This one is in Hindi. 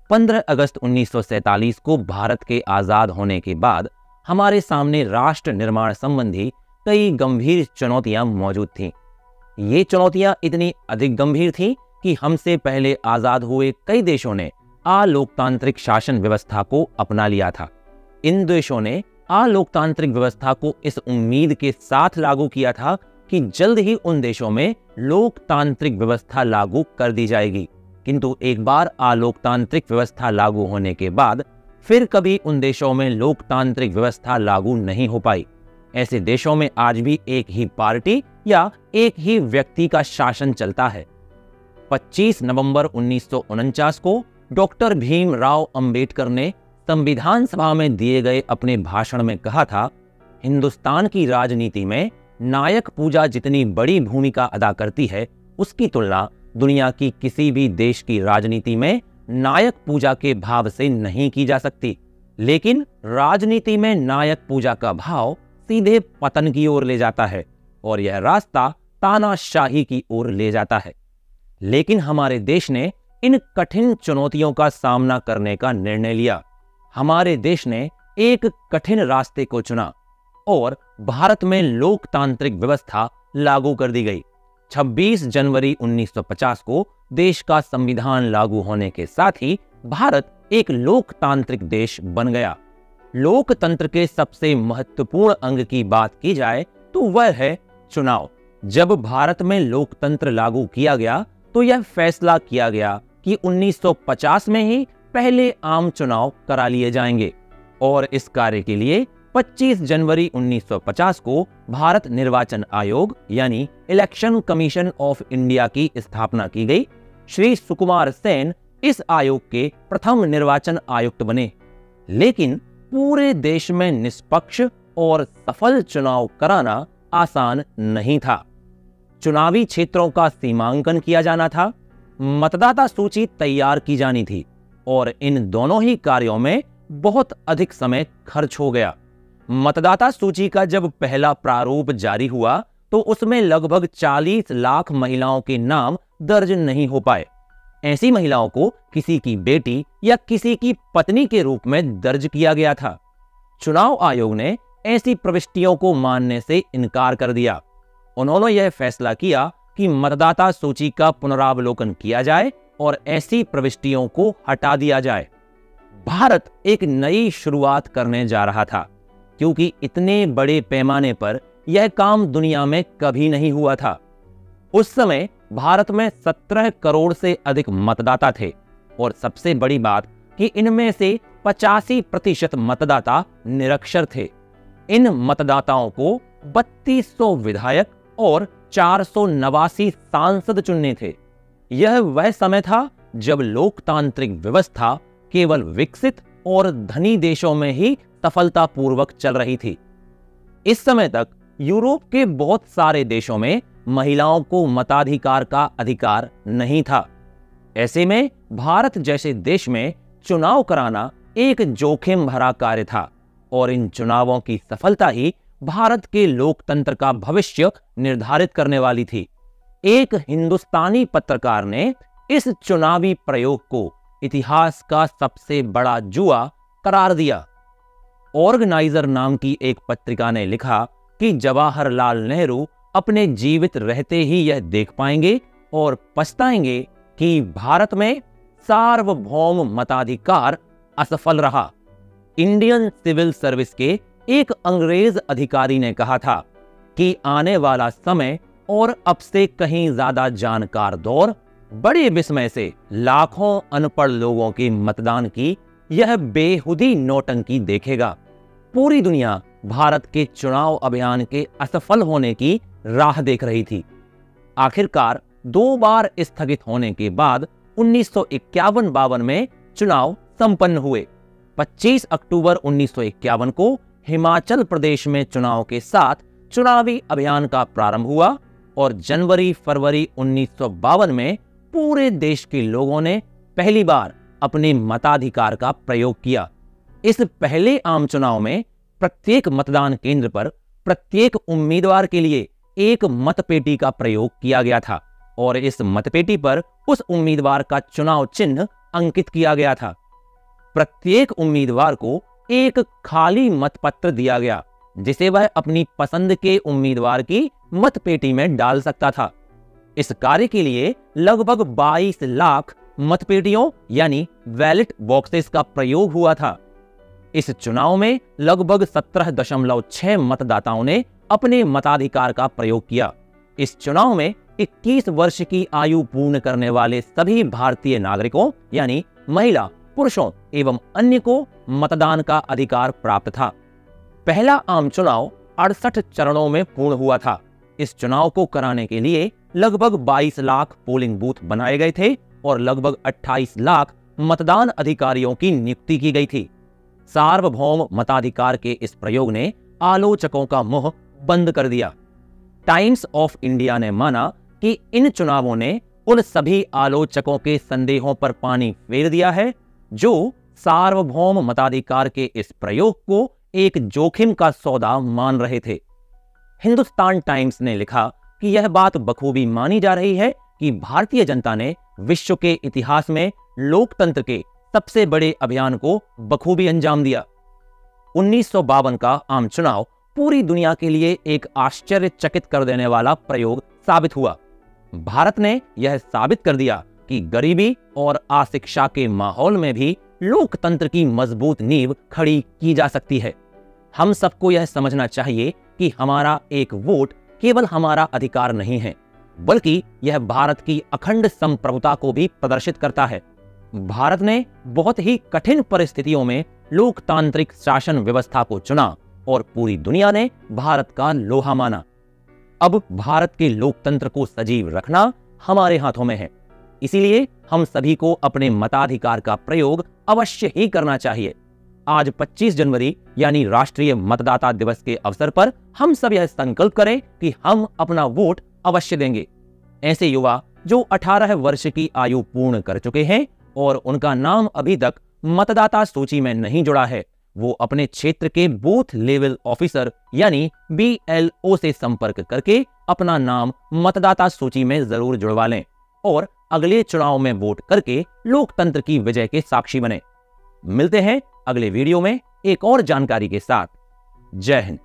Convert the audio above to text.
15 अगस्त 1947 को भारत के आज़ाद होने के बाद हमारे सामने राष्ट्र निर्माण संबंधी कई गंभीर चुनौतियां मौजूद थीं। ये चुनौतियां इतनी अधिक गंभीर थीं कि हमसे पहले आज़ाद हुए कई देशों ने अलोकतांत्रिक शासन व्यवस्था को अपना लिया था। इन देशों ने अलोकतांत्रिक व्यवस्था को इस उम्मीद के साथ लागू किया था कि जल्द ही उन देशों में लोकतांत्रिक व्यवस्था लागू कर दी जाएगी, किंतु एक बार अलोकतांत्रिक व्यवस्था लागू होने के बाद फिर कभी उन देशों में लोकतांत्रिक व्यवस्था लागू नहीं हो पाई। ऐसे देशों में आज भी एक ही पार्टी या एक ही व्यक्ति का शासन चलता है। 25 नवंबर 1949 को डॉक्टर भीमराव अंबेडकर ने संविधान सभा में दिए गए अपने भाषण में कहा था, हिंदुस्तान की राजनीति में नायक पूजा जितनी बड़ी भूमिका अदा करती है, उसकी तुलना दुनिया की किसी भी देश की राजनीति में नायक पूजा के भाव से नहीं की जा सकती। लेकिन राजनीति में नायक पूजा का भाव सीधे पतन की ओर ले जाता है और यह रास्ता तानाशाही की ओर ले जाता है। लेकिन हमारे देश ने इन कठिन चुनौतियों का सामना करने का निर्णय लिया। हमारे देश ने एक कठिन रास्ते को चुना और भारत में लोकतांत्रिक व्यवस्था लागू कर दी गई। 26 जनवरी 1950 को देश का संविधान लागू होने के साथ ही भारत एक लोकतांत्रिक देश बन गया। लोकतंत्र के सबसे महत्वपूर्ण अंग की बात की जाए तो वह है चुनाव। जब भारत में लोकतंत्र लागू किया गया तो यह फैसला किया गया कि 1950 में ही पहले आम चुनाव करा लिए जाएंगे और इस कार्य के लिए 25 जनवरी 1950 को भारत निर्वाचन आयोग यानी इलेक्शन कमीशन ऑफ इंडिया की स्थापना की गई। श्री सुकुमार सेन इस आयोग के प्रथम निर्वाचन आयुक्त बने। लेकिन पूरे देश में निष्पक्ष और सफल चुनाव कराना आसान नहीं था। चुनावी क्षेत्रों का सीमांकन किया जाना था, मतदाता सूची तैयार की जानी थी और इन दोनों ही कार्यों में बहुत अधिक समय खर्च हो गया। मतदाता सूची का जब पहला प्रारूप जारी हुआ तो उसमें लगभग 40 लाख महिलाओं के नाम दर्ज नहीं हो पाए। ऐसी महिलाओं को किसी की बेटी या किसी की पत्नी के रूप में दर्ज किया गया था। चुनाव आयोग ने ऐसी प्रविष्टियों को मानने से इनकार कर दिया। उन्होंने यह फैसला किया कि मतदाता सूची का पुनरावलोकन किया जाए और ऐसी प्रविष्टियों को हटा दिया जाए। भारत एक नई शुरुआत करने जा रहा था, क्योंकि इतने बड़े पैमाने पर यह काम दुनिया में कभी नहीं हुआ था। उस समय भारत में 17 करोड़ से अधिक मतदाता थे और सबसे बड़ी बात कि इनमें से 85% मतदाता निरक्षर थे। इन मतदाताओं को 3200 विधायक और 489 सांसद चुनने थे। यह वह समय था जब लोकतांत्रिक व्यवस्था केवल विकसित और धनी देशों में ही सफलतापूर्वक चल रही थी। इस समय तक यूरोप के बहुत सारे देशों में महिलाओं को मताधिकार का अधिकार नहीं था। ऐसे में भारत जैसे देश में चुनाव कराना एक जोखिम भरा कार्य था और इन चुनावों की सफलता ही भारत के लोकतंत्र का भविष्य निर्धारित करने वाली थी। एक हिंदुस्तानी पत्रकार ने इस चुनावी प्रयोग को इतिहास का सबसे बड़ा जुआ करार दिया। ऑर्गेनाइजर नाम की एक पत्रिका ने लिखा कि जवाहरलाल नेहरू अपने जीवित रहते ही यह देख पाएंगे और पछताएंगे कि भारत में सार्वभौम मताधिकार असफल रहा। इंडियन सिविल सर्विस के एक अंग्रेज अधिकारी ने कहा था कि आने वाला समय और अब से कहीं ज्यादा जानकार दौर बड़े विस्मय से लाखों अनपढ़ लोगों के मतदान की यह बेहुदी नौटंकी देखेगा। पूरी दुनिया भारत के चुनाव अभियान के असफल होने की राह देख रही थी। आखिरकार 2 बार स्थगित होने के बाद 1951-52 में चुनाव संपन्न हुए। 25 अक्टूबर 1951 को हिमाचल प्रदेश में चुनाव के साथ चुनावी अभियान का प्रारंभ हुआ और जनवरी-फरवरी 1952 में पूरे देश के लोगों ने पहली बार अपने मताधिकार का प्रयोग किया। इस पहले आम चुनाव में प्रत्येक मतदान केंद्र पर प्रत्येक उम्मीदवार के लिए एक मतपेटी का प्रयोग किया गया था और इस मतपेटी पर उस उम्मीदवार का चुनाव चिन्ह अंकित किया गया था। प्रत्येक उम्मीदवार को एक खाली मतपत्र दिया गया जिसे वह अपनी पसंद के उम्मीदवार की मतपेटी में डाल सकता था। इस कार्य के लिए लगभग 22 लाख मतपेटियों यानी बैलेट बॉक्सेस का प्रयोग हुआ था। इस चुनाव में लगभग 17.6 मतदाताओं ने अपने मताधिकार का प्रयोग किया। इस चुनाव में 21 वर्ष की आयु पूर्ण करने वाले सभी भारतीय नागरिकों यानी महिला, पुरुषों एवं अन्य को मतदान का अधिकार प्राप्त था। पहला आम चुनाव 68 चरणों में पूर्ण हुआ था। इस चुनाव को कराने के लिए लगभग 22 लाख पोलिंग बूथ बनाए गए थे और लगभग 28 लाख मतदान अधिकारियों की नियुक्ति की गई थी। सार्वभौम मताधिकार के इस प्रयोग ने आलोचकों का मुंह बंद कर दिया। टाइम्स ऑफ इंडिया ने माना कि इन चुनावों ने उन सभी आलोचकों के संदेहों पर पानी फेर दिया है जो सार्वभौम मताधिकार के इस प्रयोग को एक जोखिम का सौदा मान रहे थे। हिंदुस्तान टाइम्स ने लिखा कि यह बात बखूबी मानी जा रही है कि भारतीय जनता ने विश्व के इतिहास में लोकतंत्र के सबसे बड़े अभियान को बखूबी अंजाम दिया। 1952 का आम चुनाव पूरी दुनिया के लिए एक आश्चर्यचकित कर देने वाला प्रयोग साबित हुआ। भारत ने यह साबित कर दिया कि गरीबी और अशिक्षा के माहौल में भी लोकतंत्र की मजबूत नींव खड़ी की जा सकती है। हम सबको यह समझना चाहिए कि हमारा एक वोट केवल हमारा अधिकार नहीं है, बल्कि यह भारत की अखंड संप्रभुता को भी प्रदर्शित करता है। भारत ने बहुत ही कठिन परिस्थितियों में लोकतांत्रिक शासन व्यवस्था को चुना और पूरी दुनिया ने भारत का लोहा माना। अब भारत के लोकतंत्र को सजीव रखना हमारे हाथों में है। इसीलिए हम सभी को अपने मताधिकार का प्रयोग अवश्य ही करना चाहिए। आज 25 जनवरी यानी राष्ट्रीय मतदाता दिवस के अवसर पर हम सब यह संकल्प करें कि हम अपना वोट अवश्य देंगे। ऐसे युवा जो 18 वर्ष की आयु पूर्ण कर चुके हैं और उनका नाम अभी तक मतदाता सूची में नहीं जुड़ा है, वो अपने क्षेत्र के बूथ लेवल ऑफिसर यानी BLO से संपर्क करके अपना नाम मतदाता सूची में जरूर जुड़वा लें और अगले चुनाव में वोट करके लोकतंत्र की विजय के साक्षी बने। मिलते हैं अगले वीडियो में एक और जानकारी के साथ। जय हिंद।